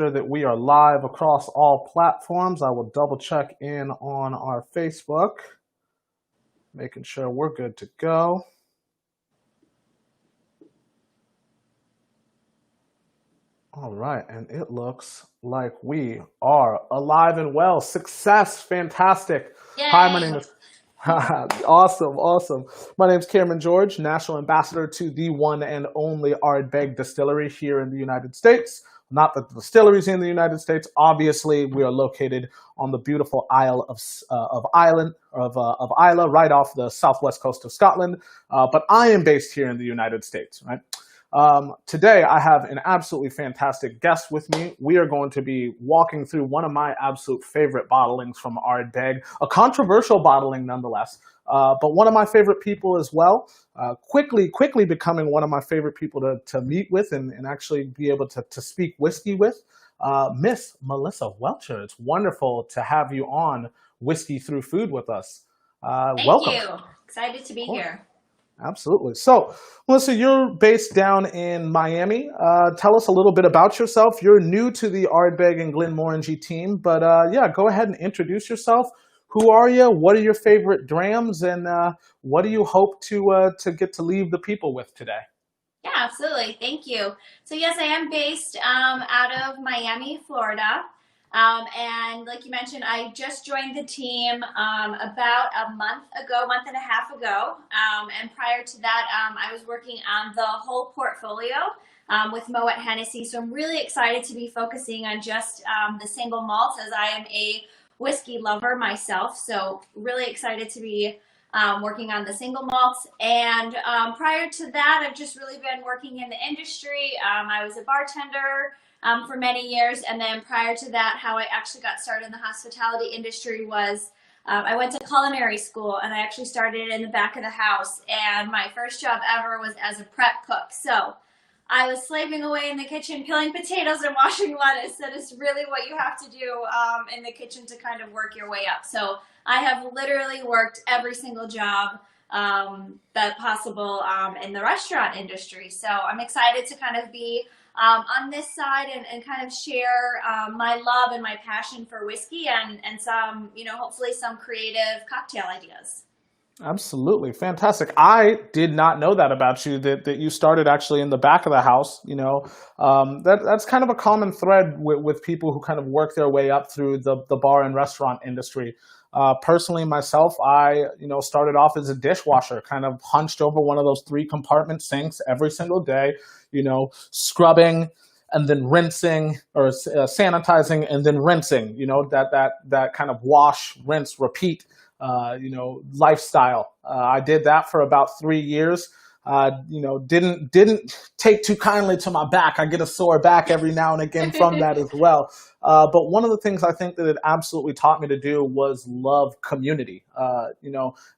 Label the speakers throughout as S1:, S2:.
S1: sure that we are live across all platforms. I will double check in on our Facebook, making sure we're good to go. All right, and it looks like we are alive and well. Success, fantastic. Hi, my name
S2: Yay!
S1: is awesome. My name is Cameron George, National Ambassador to the one and only Ardbeg Distillery here in the United States. Not that the distillery's in the United States. Obviously, we are located on the beautiful Isle of Islay, right off the southwest coast of Scotland. But I am based here in the United States, right? Today, I have an absolutely fantastic guest with me. We are going to be walking through one of my absolute favorite bottlings from Ardbeg, a controversial bottling nonetheless, but one of my favorite people as well. Quickly becoming one of my favorite people to meet with and actually be able to speak whiskey with. Miss Melissa Welcher, it's wonderful to have you on Whiskey Through Food with us.
S2: Thank
S1: Welcome.
S2: you. Excited to be
S1: Of course.
S2: here.
S1: Absolutely. So, Melissa, you're based down in Miami. Tell us a little bit about yourself. You're new to the Ardbeg and Glenmorangie team, but yeah, go ahead and introduce yourself. Who are you? What are your favorite drams, and what do you hope to get to leave the people with today?
S2: Yeah, absolutely. Thank you. So yes, I am based out of Miami, Florida. And like you mentioned, I just joined the team about a month and a half ago. And prior to that, I was working on the whole portfolio with Moet Hennessy. So I'm really excited to be focusing on just the single malts, as I am a whiskey lover myself. So really excited to be working on the single malts. And prior to that, I've just really been working in the industry. I was a bartender for many years. And then prior to that, how I actually got started in the hospitality industry was I went to culinary school, and I actually started in the back of the house. And my first job ever was as a prep cook. So I was slaving away in the kitchen, peeling potatoes and washing lettuce. That is really what you have to do in the kitchen to kind of work your way up. So I have literally worked every single job that possible in the restaurant industry. So I'm excited to kind of be on this side and kind of share my love and my passion for whiskey and some, hopefully some creative cocktail ideas.
S1: Absolutely. Fantastic. I did not know that about you, that you started actually in the back of the house. That's kind of a common thread with people who kind of work their way up through the bar and restaurant industry. Personally, myself, I, started off as a dishwasher, kind of hunched over one of those 3-compartment sinks every single day, scrubbing and then rinsing, or sanitizing and then rinsing, that kind of wash, rinse, repeat lifestyle. I did that for about 3 years. Didn't take too kindly to my back. I get a sore back every now and again from that as well. But one of the things I think that it absolutely taught me to do was love community.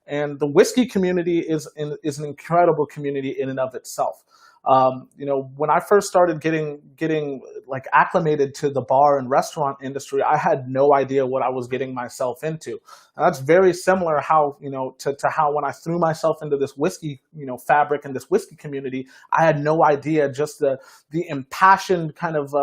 S1: And the whiskey community is an incredible community in and of itself. When I first started getting like acclimated to the bar and restaurant industry, I had no idea what I was getting myself into. And that's very similar how, to how when I threw myself into this whiskey, fabric and this whiskey community, I had no idea just the impassioned kind of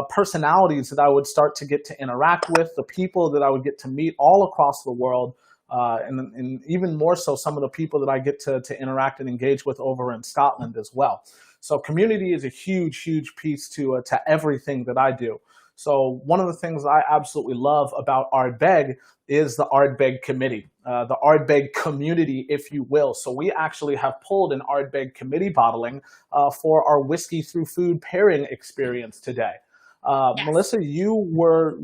S1: personalities that I would start to get to interact with, the people that I would get to meet all across the world. And even more so, some of the people that I get to interact and engage with over in Scotland as well. So community is a huge piece to everything that I do. So one of the things I absolutely love about Ardbeg is the Ardbeg Committee, the Ardbeg community, if you will. So we actually have pulled an Ardbeg Committee bottling for our Whiskey Through Food pairing experience today.
S2: Yes.
S1: Melissa, you were,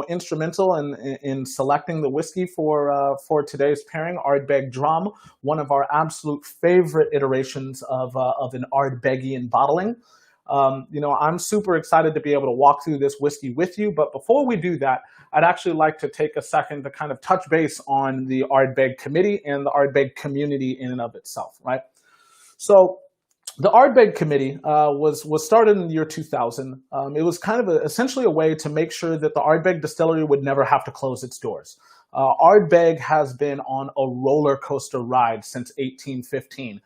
S1: instrumental in selecting the whiskey for today's pairing, Ardbeg Drum, one of our absolute favorite iterations of an Ardbegian bottling. I'm super excited to be able to walk through this whiskey with you. But before we do that, I'd actually like to take a second to kind of touch base on the Ardbeg Committee and the Ardbeg community in and of itself, right? So the Ardbeg Committee was started in the year 2000. It was kind of essentially a way to make sure that the Ardbeg Distillery would never have to close its doors. Ardbeg has been on a roller coaster ride since 1815.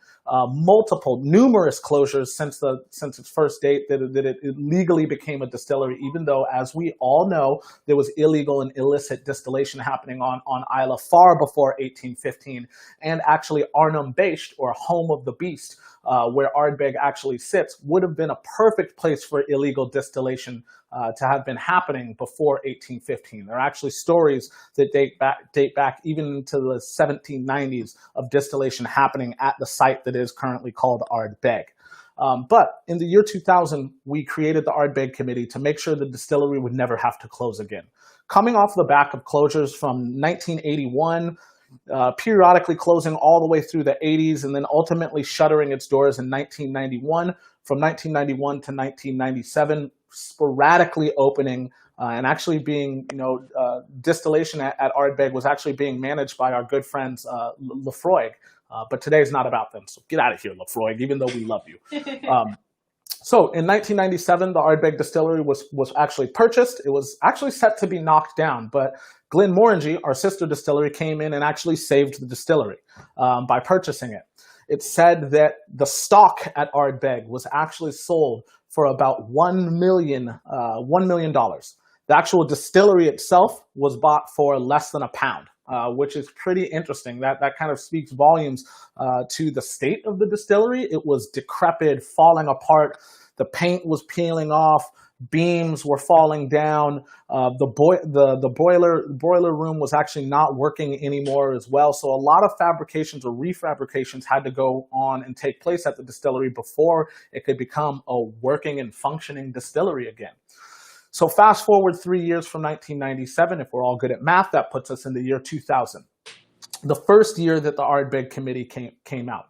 S1: Numerous closures since its first date that it legally became a distillery, even though, as we all know, there was illegal and illicit distillation happening on Isla far before 1815. And actually, Arnhem Based, or Home of the Beast, where Ardbeg actually sits, would have been a perfect place for illegal distillation to have been happening before 1815. There are actually stories that date back even into the 1790s of distillation happening at the site that is currently called Ardbeg. But in the year 2000, we created the Ardbeg Committee to make sure the distillery would never have to close again. Coming off the back of closures from 1981, periodically closing all the way through the 80s, and then ultimately shuttering its doors in 1991. From 1991 to 1997, sporadically opening and actually being, distillation at Ardbeg was actually being managed by our good friends Lefroy. But today is not about them, so get out of here, Lefroy, even though we love you. So in 1997, the Ardbeg distillery was actually purchased. It was actually set to be knocked down, but Glenmorangie, our sister distillery, came in and actually saved the distillery by purchasing it. It's said that the stock at Ardbeg was actually sold for about $1 million. The actual distillery itself was bought for less than £1, which is pretty interesting. That kind of speaks volumes to the state of the distillery. It was decrepit, falling apart. The paint was peeling off. Beams were falling down. The boiler room was actually not working anymore as well. So a lot of fabrications or refabrications had to go on and take place at the distillery before it could become a working and functioning distillery again. So fast forward 3 years from 1997, if we're all good at math, that puts us in the year 2000. The first year that the Ardbeg Committee came out.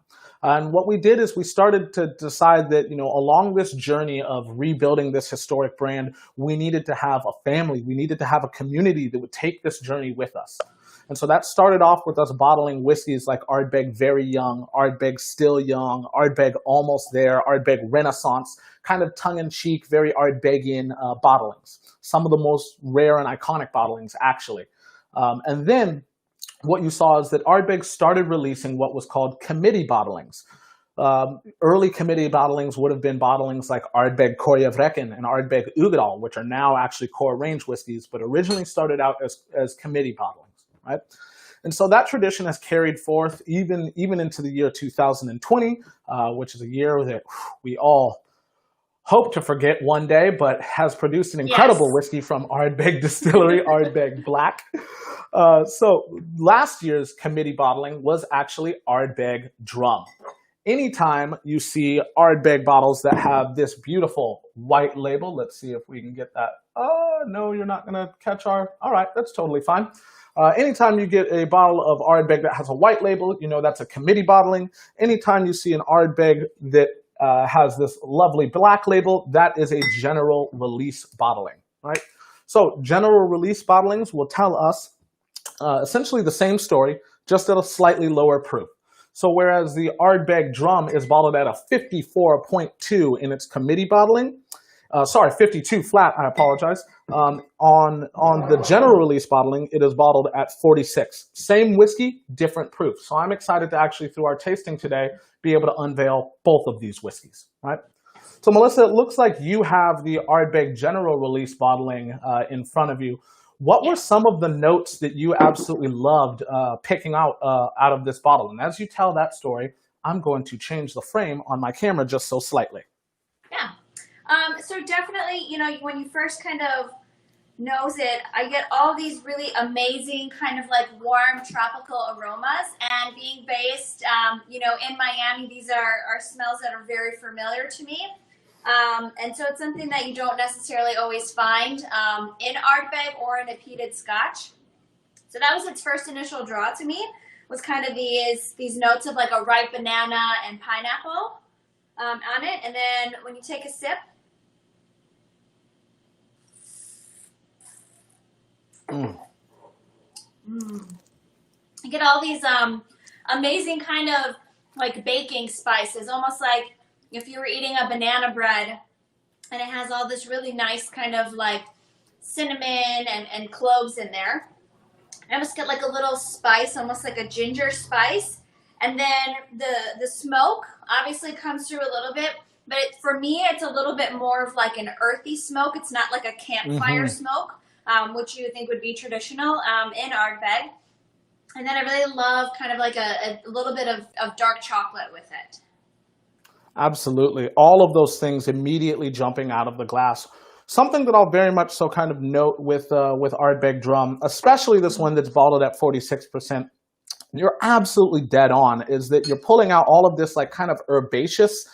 S1: And what we did is we started to decide that, along this journey of rebuilding this historic brand, we needed to have a family. We needed to have a community that would take this journey with us. And so that started off with us bottling whiskeys like Ardbeg Very Young, Ardbeg Still Young, Ardbeg Almost There, Ardbeg Renaissance, kind of tongue-in-cheek, very Ardbegian bottlings. Some of the most rare and iconic bottlings, actually. And then what you saw is that Ardbeg started releasing what was called committee bottlings. Early committee bottlings would have been bottlings like Ardbeg Korjevrekken and Ardbeg Ugadal, which are now actually core range whiskeys, but originally started out as committee bottlings, right? And so that tradition has carried forth even into the year 2020, which is a year that we all hope to forget one day, but has produced an incredible whiskey from Ardbeg Distillery, Ardbeg Black. So last year's committee bottling was actually Ardbeg Drum. Anytime you see Ardbeg bottles that have this beautiful white label, let's see if we can get that. Oh, no, you're not going to catch our... All right, that's totally fine. Anytime you get a bottle of Ardbeg that has a white label, that's a committee bottling. Anytime you see an Ardbeg that has this lovely black label, that is a general release bottling, right? So general release bottlings will tell us essentially the same story, just at a slightly lower proof. So whereas the Ardbeg Drum is bottled at a 54.2 in its committee bottling, 52 flat, I apologize. On the general release bottling, it is bottled at 46. Same whiskey, different proof. So I'm excited to actually, through our tasting today, be able to unveil both of these whiskeys, right? So Melissa, it looks like you have the Ardbeg general release bottling in front of you. What were some of the notes that you absolutely loved picking out of this bottle? And as you tell that story, I'm going to change the frame on my camera just so slightly.
S2: Yeah. So definitely, when you first kind of nose it, I get all these really amazing kind of like warm tropical aromas. And being based, in Miami, these are smells that are very familiar to me. And so it's something that you don't necessarily always find in Ardbeg or in a peated Scotch. So that was its first initial draw to me, was kind of these notes of like a ripe banana and pineapple on it. And then when you take a sip, you get all these amazing kind of like baking spices, almost like if you were eating a banana bread, and it has all this really nice kind of like cinnamon and cloves in there. I almost get like a little spice, almost like a ginger spice. And then the smoke obviously comes through a little bit, but for me, it's a little bit more of like an earthy smoke. It's not like a campfire
S1: Hmm.
S2: smoke, which you think would be traditional in Ardbeg. And then I really love kind of like a little bit of dark chocolate with it.
S1: Absolutely. All of those things immediately jumping out of the glass. Something that I'll very much so kind of note with Ardbeg Drum, especially this one that's bottled at 46%, you're absolutely dead on, is that you're pulling out all of this like kind of herbaceous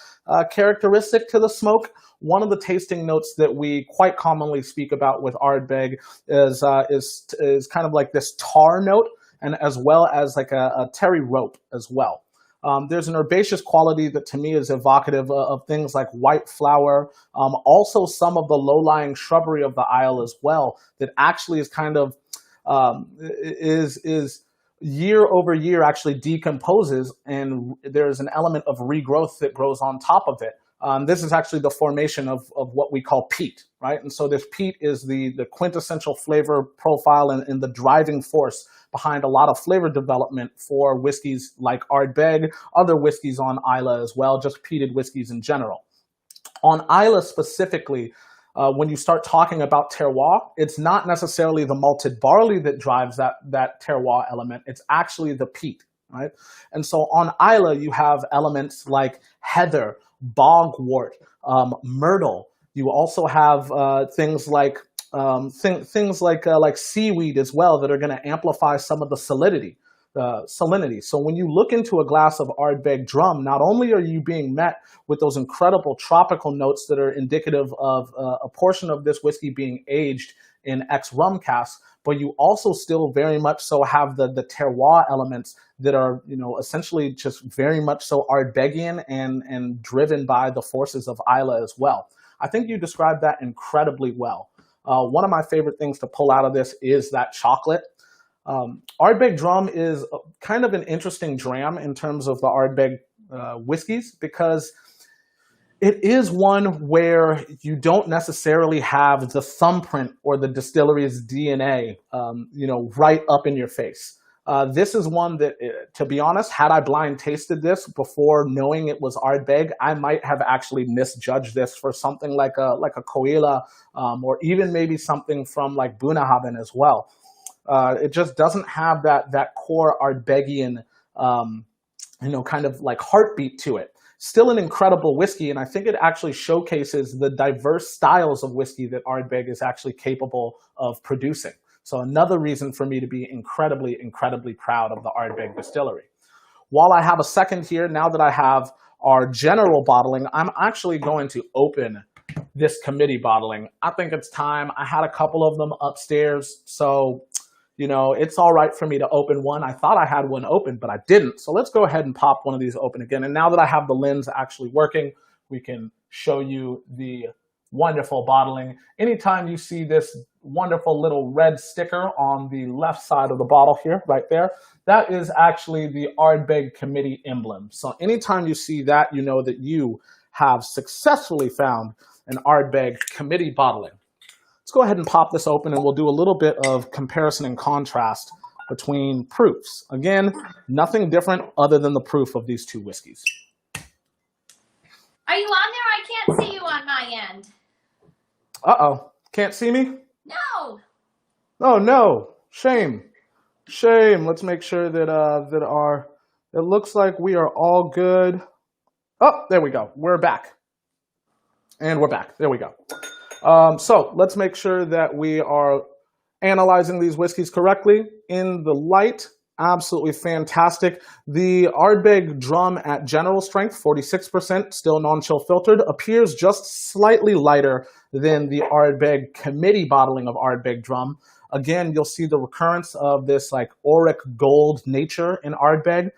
S1: characteristic to the smoke. One of the tasting notes that we quite commonly speak about with Ardbeg is kind of like this tar note, and as well as like a terry rope as well. There's an herbaceous quality that to me is evocative of things like white flower, also some of the low-lying shrubbery of the Isle as well, that actually is kind of is year over year actually decomposes, and there's an element of regrowth that grows on top of it. This is actually the formation of what we call peat, right? And so this peat is the quintessential flavor profile and the driving force behind a lot of flavor development for whiskeys like Ardbeg, other whiskeys on Isla as well, just peated whiskeys in general. On Isla specifically, when you start talking about terroir, it's not necessarily the malted barley that drives that terroir element. It's actually the peat, right? And so on Isla, you have elements like heather, bogwort, myrtle. You also have things like seaweed as well that are going to amplify some of the salinity. So when you look into a glass of Ardbeg Drum, not only are you being met with those incredible tropical notes that are indicative of a portion of this whiskey being aged in ex-rum casks, but you also still very much so have the terroir elements that are, essentially just very much so Ardbegian and driven by the forces of Isla as well. I think you described that incredibly well. One of my favorite things to pull out of this is that chocolate. Ardbeg Drum is kind of an interesting dram in terms of the Ardbeg whiskeys, because it is one where you don't necessarily have the thumbprint or the distillery's DNA, right up in your face. This is one that, to be honest, had I blind tasted this before knowing it was Ardbeg, I might have actually misjudged this for something like a Coila, or even maybe something from like Bunnahabhain as well. It just doesn't have that core Ardbegian, kind of like heartbeat to it. Still an incredible whiskey, and I think it actually showcases the diverse styles of whiskey that Ardbeg is actually capable of producing. So another reason for me to be incredibly, incredibly proud of the Ardbeg distillery. While I have a second here, now that I have our general bottling, I'm actually going to open this committee bottling. I think it's time. I had a couple of them upstairs, so it's all right for me to open one. I thought I had one open, but I didn't. So let's go ahead and pop one of these open again. And now that I have the lens actually working, we can show you the wonderful bottling. Anytime you see this wonderful little red sticker on the left side of the bottle here, right there, that is actually the Ardbeg Committee emblem. So anytime you see that, you know that you have successfully found an Ardbeg Committee bottling. Let's go ahead and pop this open, and we'll do a little bit of comparison and contrast between proofs. Again, nothing different other than the proof of these two whiskeys.
S2: Are you on there? I can't see you on my end.
S1: Uh-oh. Can't see me?
S2: No.
S1: Oh, no. Shame. Shame. Let's make sure that it looks like we are all good. Oh, there we go. We're back. And we're back. There we go. So let's make sure that we are analyzing these whiskeys correctly. In the light, absolutely fantastic. The Ardbeg Drum at general strength, 46%, still non-chill filtered, appears just slightly lighter than the Ardbeg Committee bottling of Ardbeg Drum. Again, you'll see the recurrence of this like auric gold nature in Ardbeg.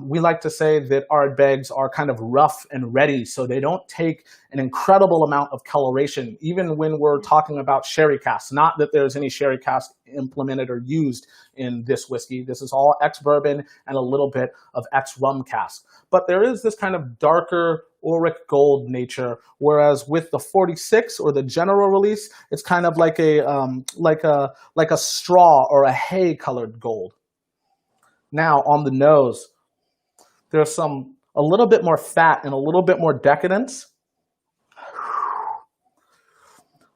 S1: We like to say that Ardbegs are kind of rough and ready, so they don't take an incredible amount of coloration, even when we're talking about sherry casks. Not that there's any sherry cask implemented or used in this whiskey. This is all ex-bourbon and a little bit of ex-rum cask. But there is this kind of darker auric gold nature, whereas with the 46 or the general release, it's kind of like a straw or a hay colored gold. Now on the nose, there's a little bit more fat and a little bit more decadence.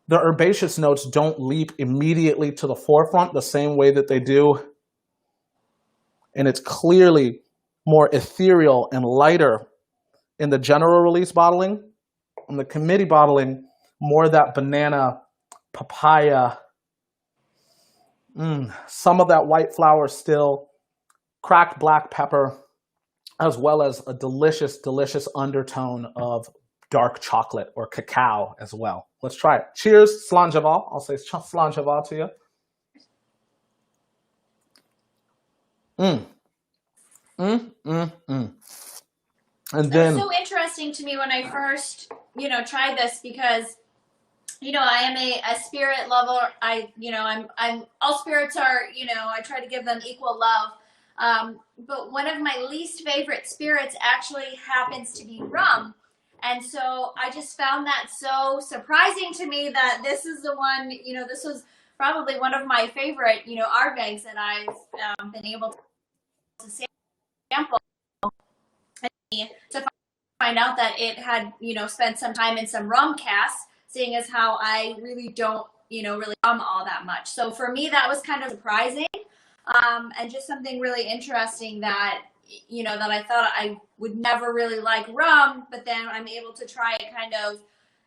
S1: The herbaceous notes don't leap immediately to the forefront the same way that they do. And it's clearly more ethereal and lighter in the general release bottling. In the committee bottling, more that banana, papaya, some of that white flower still, cracked black pepper, as well as a delicious, delicious undertone of dark chocolate or cacao as well. Let's try it. Cheers, slanjaval. I'll say slanjaval to you. And then,
S2: it was so interesting to me when I first, tried this because, I am a spirit lover. I'm all spirits are, I try to give them equal love. But one of my least favorite spirits actually happens to be rum. And so I just found that so surprising to me that this is the one, this was probably one of my favorite, Ardbegs that I've been able to sample. To find out that it had, spent some time in some rum casks, seeing as how I really don't, really rum all that much. So for me, that was kind of surprising, and just something really interesting that, that I thought I would never really like rum, but then I'm able to try it kind of,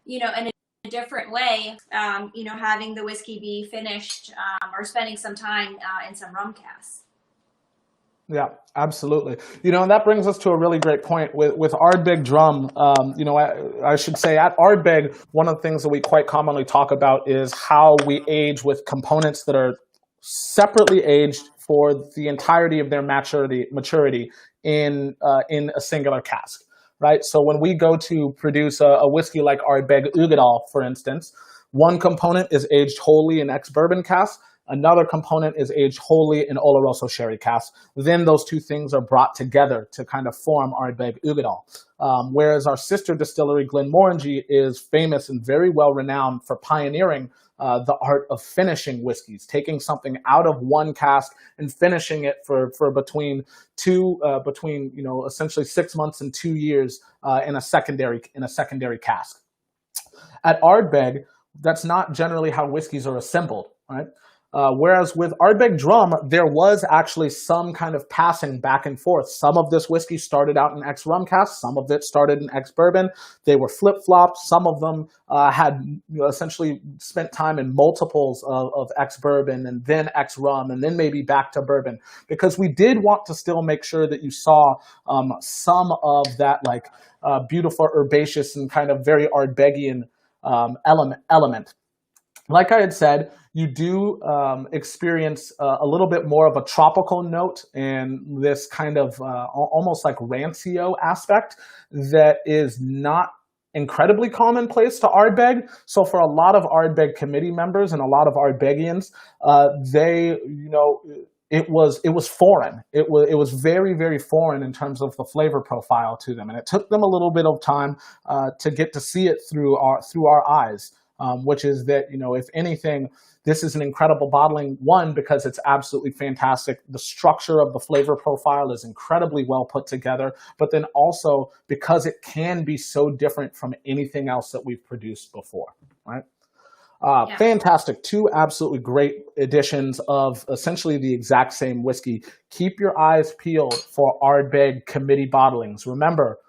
S2: in a different way, having the whiskey be finished, or spending some time in some rum casks.
S1: Yeah, absolutely. And that brings us to a really great point with Ardbeg drum. I should say at Ardbeg, one of the things that we quite commonly talk about is how we age with components that are separately aged for the entirety of their maturity in a singular cask, right? So when we go to produce a whiskey like Ardbeg Ugadal, for instance, one component is aged wholly in ex-bourbon casks. Another component is aged wholly in Oloroso sherry casks. Then those two things are brought together to kind of form Ardbeg Ugadal. Whereas our sister distillery, Glenmorangie, is famous and very well renowned for pioneering the art of finishing whiskeys, taking something out of one cask and finishing it for between essentially 6 months and 2 years in a secondary cask. At Ardbeg, that's not generally how whiskeys are assembled, right? Whereas with Ardbeg Drum, there was actually some kind of passing back and forth. Some of this whiskey started out in ex-rum casks, some of it started in ex-bourbon. They were flip-flopped. Some of them had essentially spent time in multiples of ex-bourbon and then ex-rum and then maybe back to bourbon, because we did want to still make sure that you saw some of that beautiful herbaceous and kind of very Ardbegian element. Like I had said, you do experience a little bit more of a tropical note and this kind of almost like rancio aspect that is not incredibly commonplace to Ardbeg. So for a lot of Ardbeg committee members and a lot of Ardbegians, it was foreign. It was very, very foreign in terms of the flavor profile to them, and it took them a little bit of time to get to see it through our eyes. Which is that, if anything, this is an incredible bottling, one, because it's absolutely fantastic. The structure of the flavor profile is incredibly well put together, but then also because it can be so different from anything else that we've produced before, right? Yeah. Fantastic. Two absolutely great editions of essentially the exact same whiskey. Keep your eyes peeled for Ardbeg committee bottlings. Remember,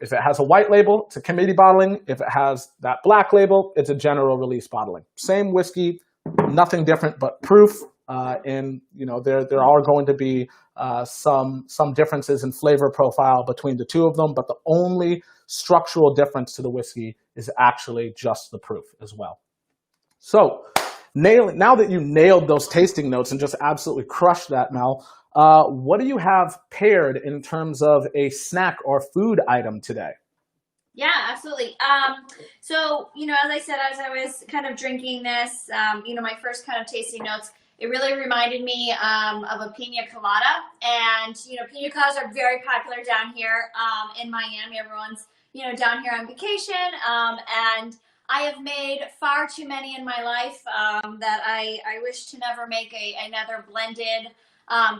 S1: if it has a white label, it's a committee bottling. If it has that black label, it's a general release bottling. Same whiskey, nothing different but proof. And there are going to be some differences in flavor profile between the two of them, but the only structural difference to the whiskey is actually just the proof as well. So now that you nailed those tasting notes and just absolutely crushed that, Mel, what do you have paired in terms of a snack or food item today?
S2: Yeah, absolutely. So, as I said, as I was kind of drinking this, my first kind of tasting notes, it really reminded me of a pina colada. And, pina coladas are very popular down here in Miami. Everyone's, down here on vacation, and I have made far too many in my life that I wish to never make another blended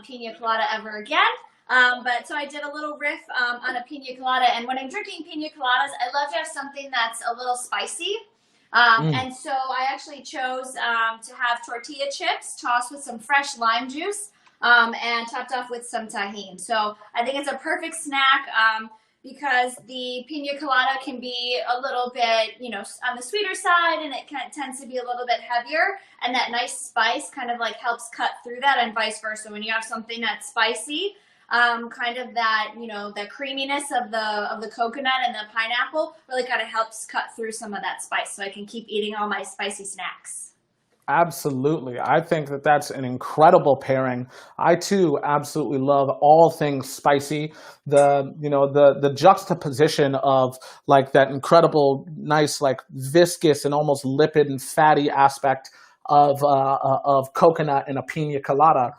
S2: pina colada ever again. But so I did a little riff on a pina colada, and when I'm drinking pina coladas, I love to have something that's a little spicy. And so I actually chose to have tortilla chips tossed with some fresh lime juice and topped off with some tahini. So I think it's a perfect snack because the pina colada can be a little bit, on the sweeter side, and it tends to be a little bit heavier. And that nice spice kind of like helps cut through that, and vice versa. When you have something that's spicy, kind of that, the creaminess of the coconut and the pineapple really kind of helps cut through some of that spice, so I can keep eating all my spicy snacks.
S1: Absolutely. I think that that's an incredible pairing. I too absolutely love all things spicy. The juxtaposition of like that incredible, nice, like viscous and almost lipid and fatty aspect of coconut in a pina colada,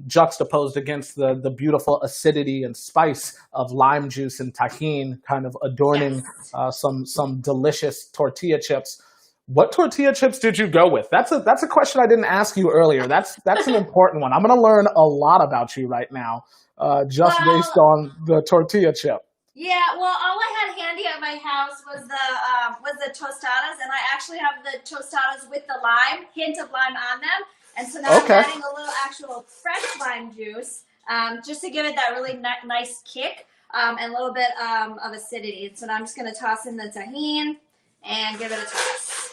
S1: juxtaposed against the beautiful acidity and spice of lime juice and tahini, kind of adorning
S2: Yes.
S1: some delicious tortilla chips. What tortilla chips did you go with? That's a question I didn't ask you earlier. That's an important one. I'm going to learn a lot about you right now, just based
S2: Well,
S1: on the tortilla chip.
S2: yeah, well, all I had handy at my house was the tostadas, and I actually have the tostadas with the hint of lime on them, and so now I'm
S1: Okay.
S2: adding a little actual fresh lime juice, just to give it that really nice kick, and a little bit of acidity. So now I'm just gonna toss in the tahini and give it a toss.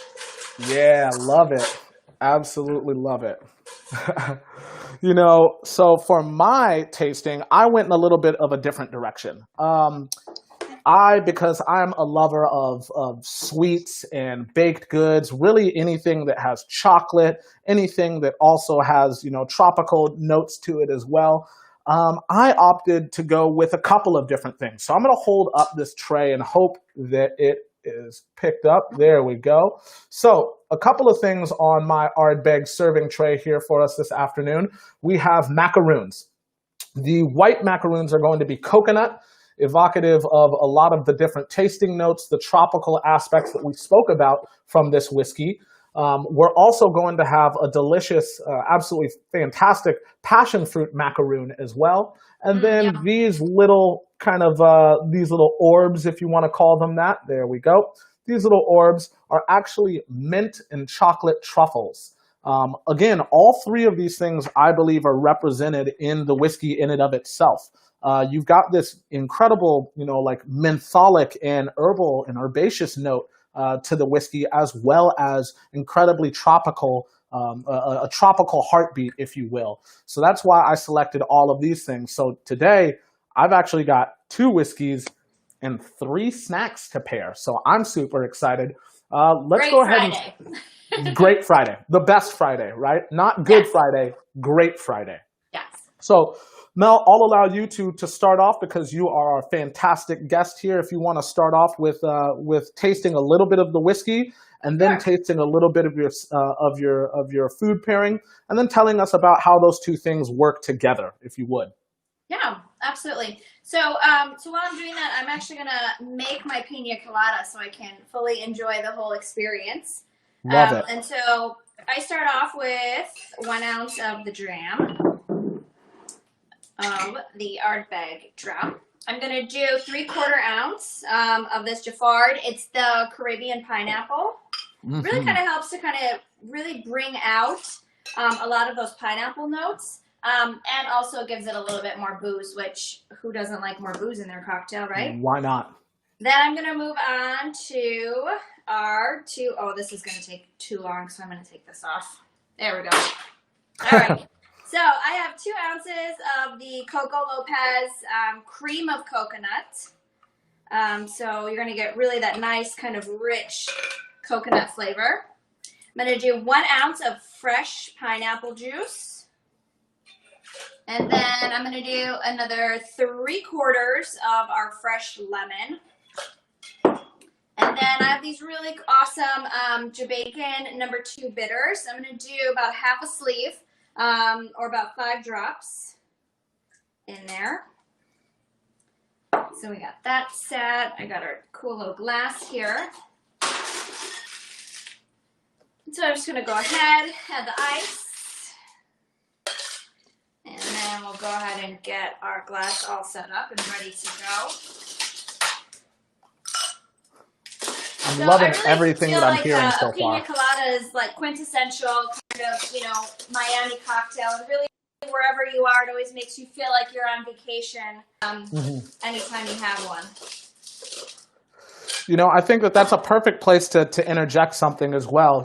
S1: Yeah, love it. Absolutely love it. So for my tasting, I went in a little bit of a different direction. Because I'm a lover of sweets and baked goods, really anything that has chocolate, anything that also has, tropical notes to it as well. I opted to go with a couple of different things. So I'm going to hold up this tray and hope that it is picked up. There we go. So a couple of things on my Ardbeg serving tray here for us this afternoon. We have macaroons. The white macaroons are going to be coconut, evocative of a lot of the different tasting notes, the tropical aspects that we spoke about from this whiskey. We're also going to have a delicious, absolutely fantastic passion fruit macaroon as well. And then
S2: Yeah.
S1: these little these little orbs, if you want to call them that. There we go. These little orbs are actually mint and chocolate truffles. Again, all three of these things, I believe, are represented in the whiskey in and of itself. You've got this incredible, like mentholic and herbal and herbaceous note to the whiskey, as well as incredibly tropical, a tropical heartbeat, if you will. So that's why I selected all of these things. So today, I've actually got 2 whiskeys and 3 snacks to pair. So I'm super excited. Let's
S2: Great
S1: go ahead
S2: Friday.
S1: and great Friday, the best Friday, right? Not good
S2: Yes.
S1: Friday, great Friday.
S2: Yes.
S1: So Mel, I'll allow you to start off because you are a fantastic guest here. If you want to start off with tasting a little bit of the whiskey, and then
S2: Sure.
S1: tasting a little bit of your food pairing, and then telling us about how those two things work together, if you would.
S2: Yeah, absolutely. So, so while I'm doing that, I'm actually gonna make my pina colada so I can fully enjoy the whole experience.
S1: Love it.
S2: And so I start off with 1 ounce of the dram of the Ardbeg drum. I'm gonna do 3/4 ounce of this Jaffard. It's the Caribbean pineapple. Really kind of helps to kind of really bring out a lot of those pineapple notes. And also gives it a little bit more booze, which who doesn't like more booze in their cocktail, right?
S1: Why not?
S2: Then I'm going to move on to oh, this is going to take too long, so I'm going to take this off. There we go. All right. So I have 2 ounces of the Coco Lopez cream of coconut. So you're going to get really that nice kind of rich coconut flavor. I'm going to do 1 ounce of fresh pineapple juice. And then I'm going to do another 3/4 of our fresh lemon. And then I have these really awesome Jamaican No. 2 bitters. I'm going to do about half a sleeve, or about 5 drops in there. So we got that set. I got our cool little glass here. So I'm just going to go ahead, add the ice. And then we'll go ahead and get our glass all set up and ready to go.
S1: I'm loving everything that I'm
S2: like
S1: hearing so
S2: a pina
S1: far.
S2: colada is like quintessential kind of, Miami cocktail. And really, wherever you are, it always makes you feel like you're on vacation anytime you have one.
S1: I think that that's a perfect place to interject something as well.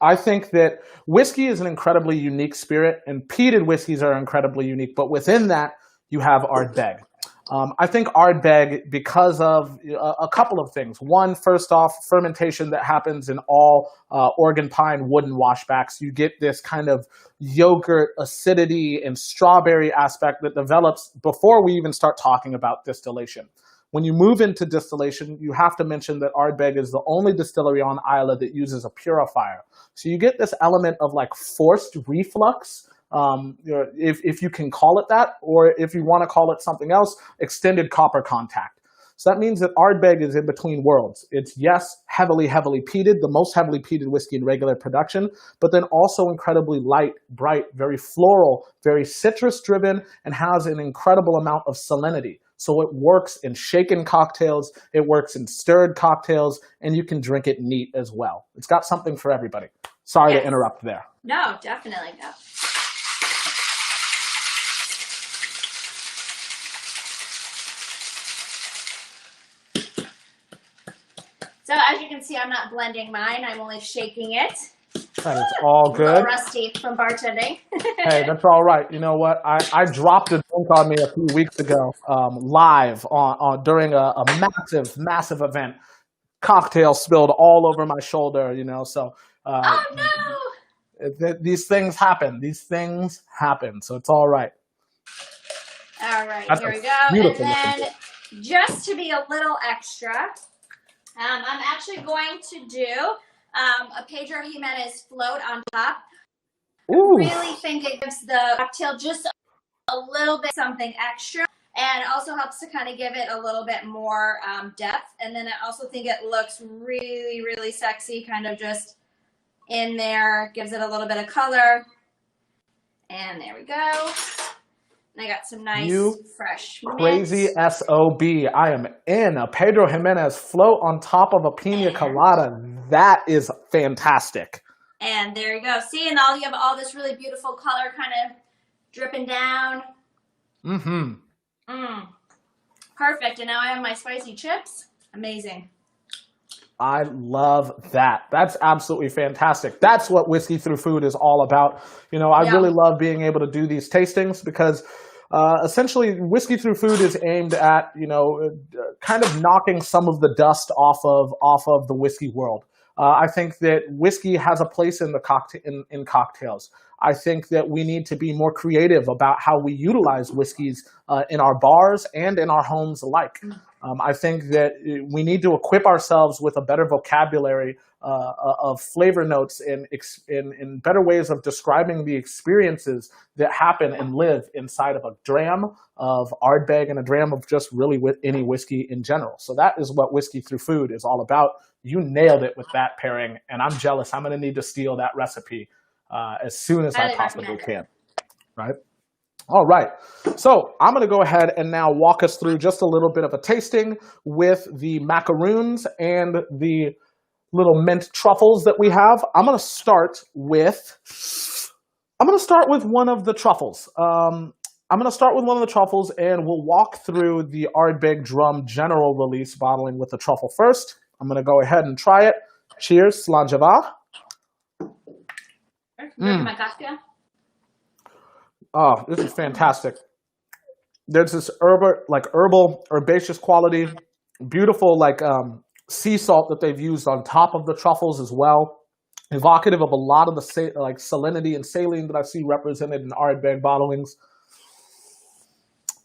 S1: I think that whiskey is an incredibly unique spirit, and peated whiskeys are incredibly unique. But within that, you have Ardbeg. I think Ardbeg, because of a couple of things. One, first off, fermentation that happens in all Organ pine wooden washbacks. You get this kind of yogurt acidity and strawberry aspect that develops before we even start talking about distillation. When you move into distillation, you have to mention that Ardbeg is the only distillery on Isla that uses a purifier. So you get this element of like forced reflux, if you can call it that, or if you want to call it something else, extended copper contact. So that means that Ardbeg is in between worlds. It's, yes, heavily peated, the most heavily peated whiskey in regular production, but then also incredibly light, bright, very floral, very citrus-driven, and has an incredible amount of salinity. So it works in shaken cocktails, it works in stirred cocktails, and you can drink it neat as well. It's got something for everybody. Sorry to interrupt there.
S2: No, definitely no. So as you can see, I'm not blending mine. I'm only shaking it.
S1: That is all good.
S2: A little rusty from bartending.
S1: Hey, that's all right. You know what? I dropped a drink on me a few weeks ago, live during a massive event. Cocktail spilled all over my shoulder. So.
S2: Oh no!
S1: These things happen. So it's all right.
S2: All right,
S1: That's
S2: here we go. And then,
S1: thing.
S2: Just to be a little extra, I'm actually going to do a Pedro Jimenez float on top.
S1: Ooh.
S2: I really think it gives the cocktail just a little bit something extra, and also helps to kind of give it a little bit more depth. And then I also think it looks really, really sexy, kind of just in there, gives it a little bit of color. And there we go. And I got some nice fresh
S1: crazy
S2: mint.
S1: SOB. I am in a Pedro Jimenez float on top of a pina colada. That is fantastic.
S2: And there you go. See, and you have all this really beautiful color kind of dripping down. Perfect. And now I have my spicy chips. Amazing.
S1: I love that. That's absolutely fantastic. That's what Whiskey Through Food is all about. I really love being able to do these tastings because essentially Whiskey Through Food is aimed at, kind of knocking some of the dust off of the whiskey world. I think that whiskey has a place in in cocktails. I think that we need to be more creative about how we utilize whiskeys in our bars and in our homes alike. I think that we need to equip ourselves with a better vocabulary of flavor notes and better ways of describing the experiences that happen and live inside of a dram of Ardbeg and a dram of just really any whiskey in general. So that is what Whiskey Through Food is all about. You nailed it with that pairing, and I'm jealous. I'm going to need to steal that recipe as soon as I possibly can. Right? All right. So I'm going to go ahead and now walk us through just a little bit of a tasting with the macaroons and the little mint truffles that we have. I'm going to start with one of the truffles. And we'll walk through the Ardbeg Drum General Release bottling with the truffle first. I'm going to go ahead and try it. Cheers, Slanjava. Oh, this is fantastic. There's this herbal, herbaceous quality, beautiful sea salt that they've used on top of the truffles as well. Evocative of a lot of the salinity and saline that I see represented in Ardbeg bottlings.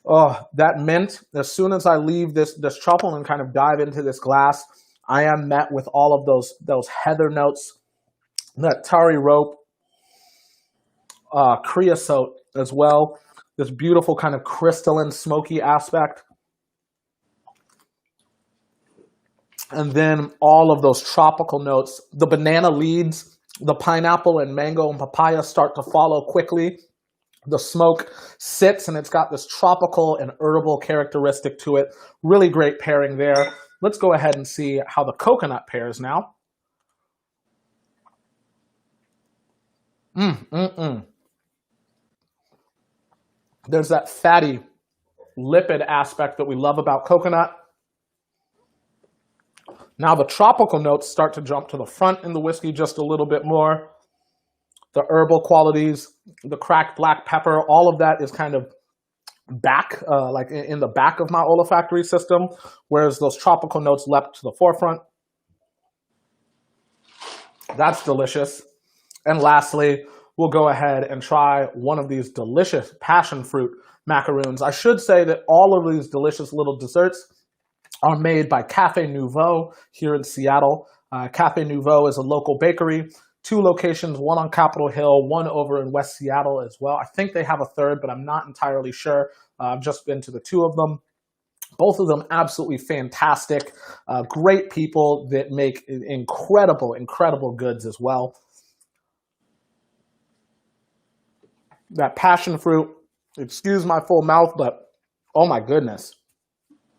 S1: Oh, that mint, as soon as I leave this truffle and kind of dive into this glass, I am met with all of those heather notes, that tarry rope, creosote as well. This beautiful kind of crystalline, smoky aspect. And then all of those tropical notes, the banana leads, the pineapple and mango and papaya start to follow quickly. The smoke sits and it's got this tropical and herbal characteristic to it. Really great pairing there. Let's go ahead and see how the coconut pairs now. There's that fatty lipid aspect that we love about coconut. Now the tropical notes start to jump to the front in the whiskey just a little bit more. The herbal qualities, the cracked black pepper, all of that is kind of back, like in the back of my olfactory system, whereas those tropical notes leapt to the forefront. That's delicious. And lastly, we'll go ahead and try one of these delicious passion fruit macaroons. I should say that all of these delicious little desserts are made by Cafe Nouveau here in Seattle. Cafe Nouveau is a local bakery, 2 locations, one on Capitol Hill, one over in West Seattle as well. I think they have a third, but I'm not entirely sure. I've just been to the 2 of them. Both of them absolutely fantastic, great people that make incredible, incredible goods as well. That passion fruit, excuse my full mouth, but oh my goodness.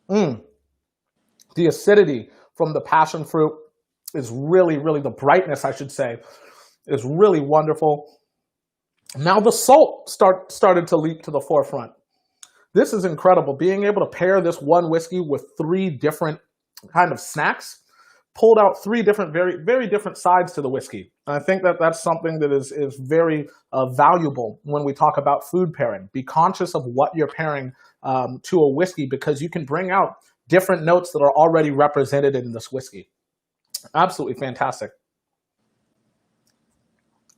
S1: The acidity from the passion fruit is really, really, the brightness, I should say, is really wonderful. Now the salt started to leap to the forefront. This is incredible. Being able to pair this one whiskey with 3 different kind of snacks pulled out 3 different, very, very different sides to the whiskey. And I think that that's something that is very valuable when we talk about food pairing. Be conscious of what you're pairing to a whiskey, because you can bring out different notes that are already represented in this whiskey. Absolutely fantastic.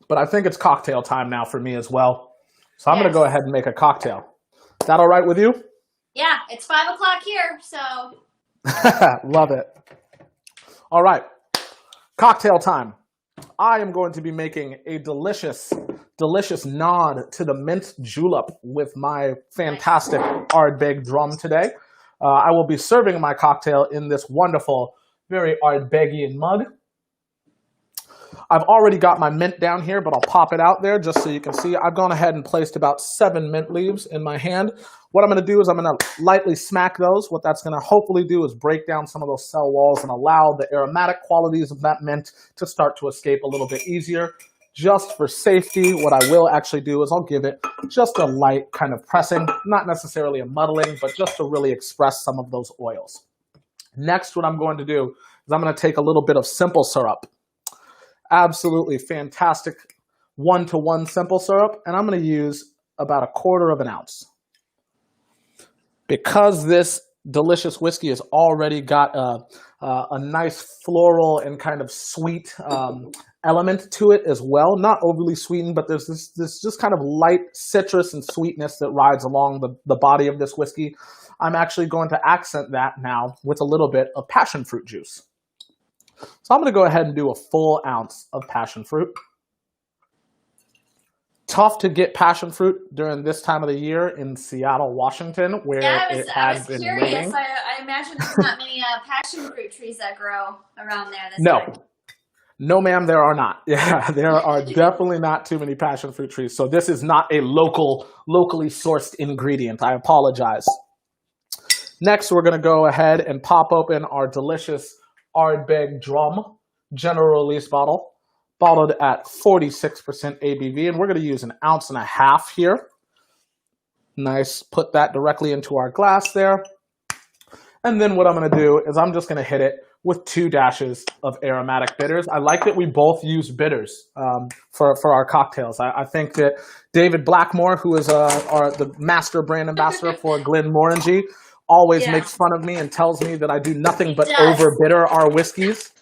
S1: But I think it's cocktail time now for me as well. So I'm going to go ahead and make a cocktail. Is that all right with you?
S2: Yeah, it's 5 o'clock here, so.
S1: Love it. All right, cocktail time. I am going to be making a delicious, delicious nod to the mint julep with my fantastic Ardbeg drum today. I will be serving my cocktail in this wonderful, very Ardbegian mug. I've already got my mint down here, but I'll pop it out there just so you can see. I've gone ahead and placed about 7 mint leaves in my hand. What I'm going to do is I'm going to lightly smack those. What that's going to hopefully do is break down some of those cell walls and allow the aromatic qualities of that mint to start to escape a little bit easier. Just for safety, what I will actually do is I'll give it just a light kind of pressing, not necessarily a muddling, but just to really express some of those oils. Next, what I'm going to do is I'm going to take a little bit of simple syrup. Absolutely fantastic 1-to-1 simple syrup, and I'm going to use about 1/4 ounce. Because this delicious whiskey has already got a nice floral and kind of sweet element to it as well. Not overly sweetened, but there's this just kind of light citrus and sweetness that rides along the body of this whiskey. I'm actually going to accent that now with a little bit of passion fruit juice. So I'm going to go ahead and do a full ounce of passion fruit. Tough to get passion fruit during this time of the year in Seattle, Washington, where it has been raining.
S2: I imagine there's not many passion fruit trees that grow around there.
S1: No, ma'am, there are not. Yeah, there are definitely not too many passion fruit trees. So this is not a locally sourced ingredient. I apologize. Next, we're going to go ahead and pop open our delicious Ardbeg Drum general release bottle, bottled at 46% ABV, and we're going to use 1.5 ounces here. Nice, put that directly into our glass there. And then what I'm going to do is I'm just going to hit it with 2 dashes of aromatic bitters. I like that we both use bitters for our cocktails. I think that David Blackmore, who is the master brand ambassador for Glenmorangie, always makes fun of me and tells me that I do nothing but over-bitter our whiskeys.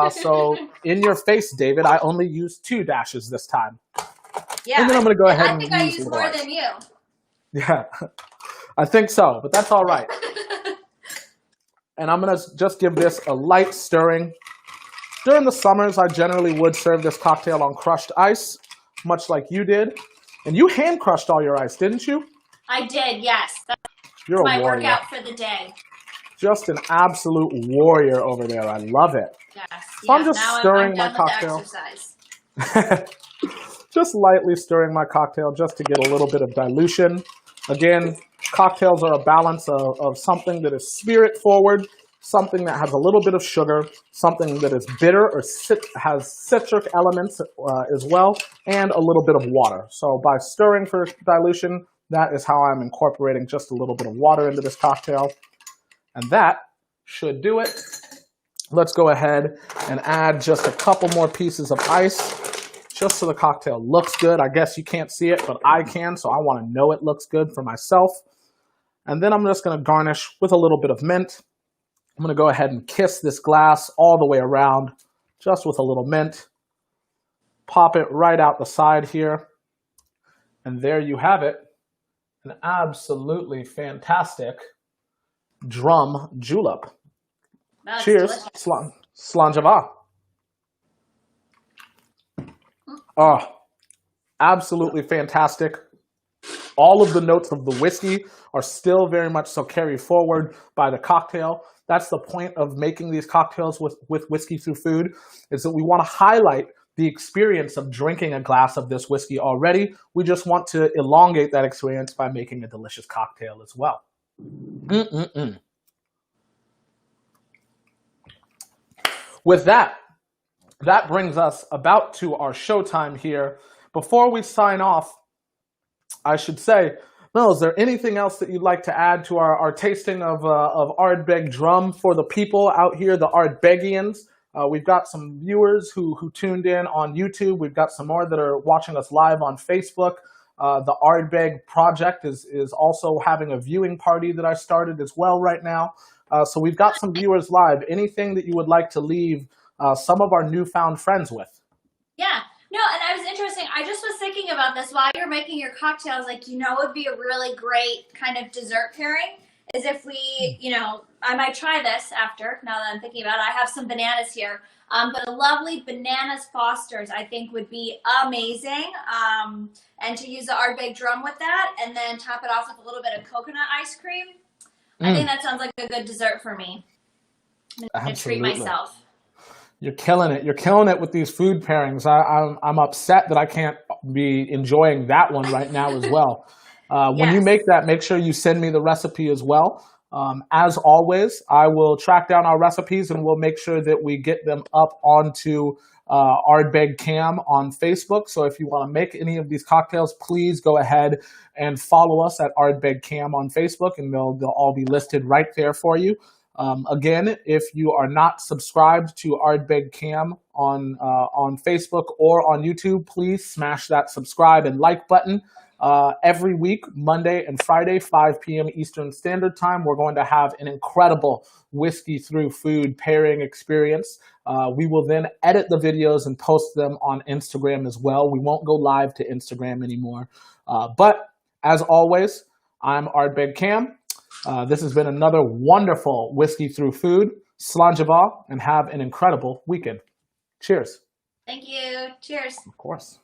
S1: So in your face, David, I only used 2 dashes this time.
S2: Yeah,
S1: and then I'm going to go ahead and
S2: I used more than you.
S1: Yeah, I think so, but that's all right. And I'm going to just give this a light stirring. During the summers, I generally would serve this cocktail on crushed ice, much like you did. And you hand crushed all your ice, didn't you?
S2: I did, yes.
S1: You're
S2: my
S1: a warrior.
S2: Workout for the day.
S1: Just an absolute warrior over there. I love it.
S2: Yes.
S1: So I'm
S2: Yeah.
S1: just
S2: Now
S1: stirring
S2: I'm
S1: my
S2: done with the
S1: cocktail.
S2: exercise.
S1: Just lightly stirring my cocktail just to get a little bit of dilution. Again, cocktails are a balance of something that is spirit forward, something that has a little bit of sugar, something that is bitter or has citric elements as well, and a little bit of water. So by stirring for dilution, that is how I'm incorporating just a little bit of water into this cocktail. And that should do it. Let's go ahead and add just a couple more pieces of ice, just so the cocktail looks good. I guess you can't see it, but I can, so I want to know it looks good for myself. And then I'm just going to garnish with a little bit of mint. I'm going to go ahead and kiss this glass all the way around, just with a little mint. Pop it right out the side here. And there you have it. An absolutely fantastic drum julep.
S2: That's
S1: Cheers.
S2: delicious.
S1: Slanjava. Oh, absolutely fantastic. All of the notes of the whiskey are still very much so carried forward by the cocktail. That's the point of making these cocktails with whiskey through food, is that we want to highlight the experience of drinking a glass of this whiskey already. We just want to elongate that experience by making a delicious cocktail as well. With that, that brings us about to our showtime here. Before we sign off, I should say, Mel, is there anything else that you'd like to add to our tasting of Ardbeg Drum for the people out here, the Ardbegians? We've got some viewers who tuned in on YouTube. We've got some more that are watching us live on Facebook. The Ardbeg Project is also having a viewing party that I started as well right now. So we've got some viewers live. Anything that you would like to leave some of our newfound friends with?
S2: Yeah. No, and I was interesting. I just was thinking about this while you're making your cocktails. Like, it would be a really great kind of dessert pairing is if we, I might try this after, now that I'm thinking about it. I have some bananas here. But a lovely bananas Foster's, I think, would be amazing. And to use the Ardbeg Drum with that and then top it off with a little bit of coconut ice cream. I think that sounds like a good dessert for me. I'm going to treat myself.
S1: You're killing it. You're killing it with these food pairings. I'm upset that I can't be enjoying that one right now as well. When you make that, make sure you send me the recipe as well. As always, I will track down our recipes and we'll make sure that we get them up onto Ardbeg Cam on Facebook. So if you want to make any of these cocktails, please go ahead and follow us at Ardbeg Cam on Facebook, and they'll all be listed right there for you. Again, if you are not subscribed to Ardbeg Cam on Facebook or on YouTube, please smash that subscribe and like button. Every week, Monday and Friday, 5 p.m. Eastern Standard Time, we're going to have an incredible whiskey through food pairing experience. We will then edit the videos and post them on Instagram as well. We won't go live to Instagram anymore. But as always, I'm Ardbeg Cam. This has been another wonderful Whiskey Through Food. Slanjava, and have an incredible weekend. Cheers.
S2: Thank you. Cheers.
S1: Of course.